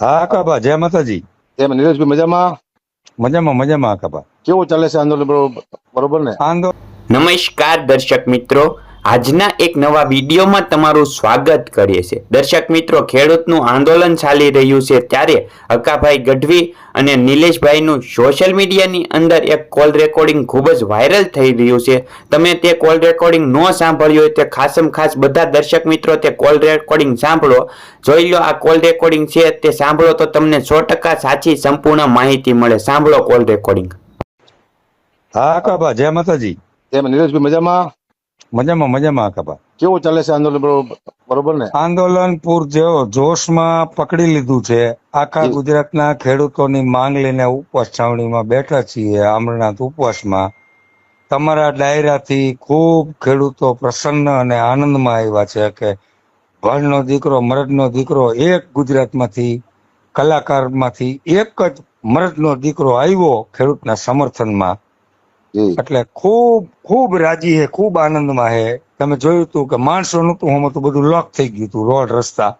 હા કાબા, જય માતાજી. કેમ નીરજભાઈ મજામાં? મજામાં મજામાં કાબા. કેવું ચાલે છે આંદોલન? બરોબર ને? આંદોલન નમસ્કાર દર્શક મિત્રો, આજના એક નવા વિડીયોમાં તમારું સ્વાગત કરીએ છીએ. દર્શક મિત્રો, ખેડૂતનું આંદોલન ચાલી રહ્યું છે ત્યારે હકાભાઈ ગઢવી અને નિલેશભાઈનું સોશિયલ મીડિયાની અંદર એક કોલ રેકોર્ડિંગ ખૂબ જ વાયરલ થઈ રહ્યું છે. તમે તે કોલ રેકોર્ડિંગ ન સાંભળ્યું હોય તે ખાસમ ખાસ બધા દર્શક મિત્રો તે કોલ રેકોર્ડિંગ સાંભળો. જોઈ લો, આ કોલ રેકોર્ડિંગ છે તે સાંભળો તો તમને 100% સાચી સંપૂર્ણ માહિતી મળે. સાંભળો કોલ રેકોર્ડિંગ. હા કાબા, જય માતાજી. કેમ નીરજભાઈ મજામાં? મજામાં મજામાં કાબા. કેવું ચાલે છે આંદોલન? બરોબર ને? આંદોલન પૂર જોશમાં પકડી લીધું છે. આખા ગુજરાતના ખેડૂતોની માંગ લઈને ઉપવાસ છાવણીમાં બેઠા છીએ, અમરનાથ ઉપવાસમાં. તમારા ડાયરાથી ખૂબ ખેડૂતો પ્રસન્ન અને આનંદમાં આવ્યા છે કે ભણનો દીકરો, મરદનો દીકરો, એક ગુજરાતમાંથી કલાકારમાંથી એક જ મરદનો દીકરો આવ્યો ખેડૂતના સમર્થનમાં. જી એટલે ખૂબ ખૂબ રાજી હે, ખૂબ આનંદમાં હે. તમે જોયું તું કે માણસો નતું, હમ તો બધું લોક થઈ ગયું તું, રોડ રસ્તા.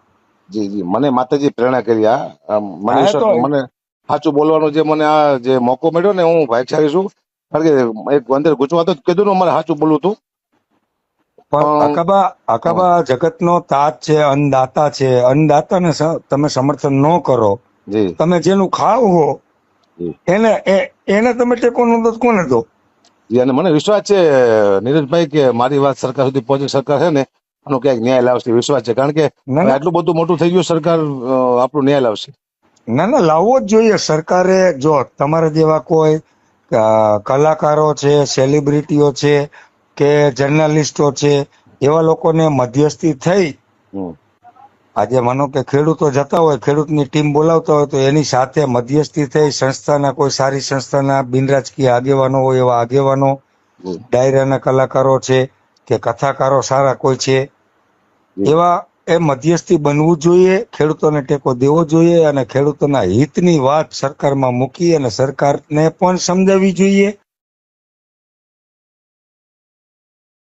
જી જી, મને માતાજી પ્રેરણા કરી. મને હા, તો મને સાચું બોલવાનો જે મને આ જે મોકો મળ્યો ને, હું ભાગ્યશાળી છું. કારણ કે એક અંદર ગુજવાતો કીધું ને, મારે સાચું બોલવું હતું. પણ અકાબા જગતનો તાજ છે, અન્નદાતા છે. અન્નદાતાને તમે સમર્થન ન કરો, જી તમે જેનું ખાવ હો જી એને તમે ટેકો ન દો, કોને દો? જી, અને મને વિશ્વાસ છે નીરજભાઈ કે મારી વાત સરકાર સુધી પહોંચે. સરકાર છે ને આનો ક્યાંક ન્યાય લાવશે, વિશ્વાસ છે. કારણ કે ના ના આટલું બધું મોટું થઈ ગયું, સરકાર આપણું ન્યાય લાવશે. ના ના, લાવવો જ જોઈએ. સરકારે જો તમારા જેવા કોઈ કલાકારો છે, સેલિબ્રિટીઓ છે કે જર્નલિસ્ટો છે, એવા લોકોને મધ્યસ્થી થઈ, હમ. આજે માનો કે ખેડૂતો જતા હોય, ખેડૂતની ટીમ બોલાવતા હોય, તો એની સાથે મધ્યસ્થી થઈ સંસ્થાના કોઈ સારી સંસ્થાના બિનરાજકીય આગેવાનો હોય, એવા આગેવાનો, જી ડાયરાના કલાકારો છે કે કથાકારો સારા કોઈ છે, જી એવા એ મધ્યસ્થી બનવું જોઈએ. ખેડૂતોને ટેકો દેવો જોઈએ અને ખેડૂતોના હિતની વાત સરકારમાં મૂકી અને સરકારને પણ સમજાવવી જોઈએ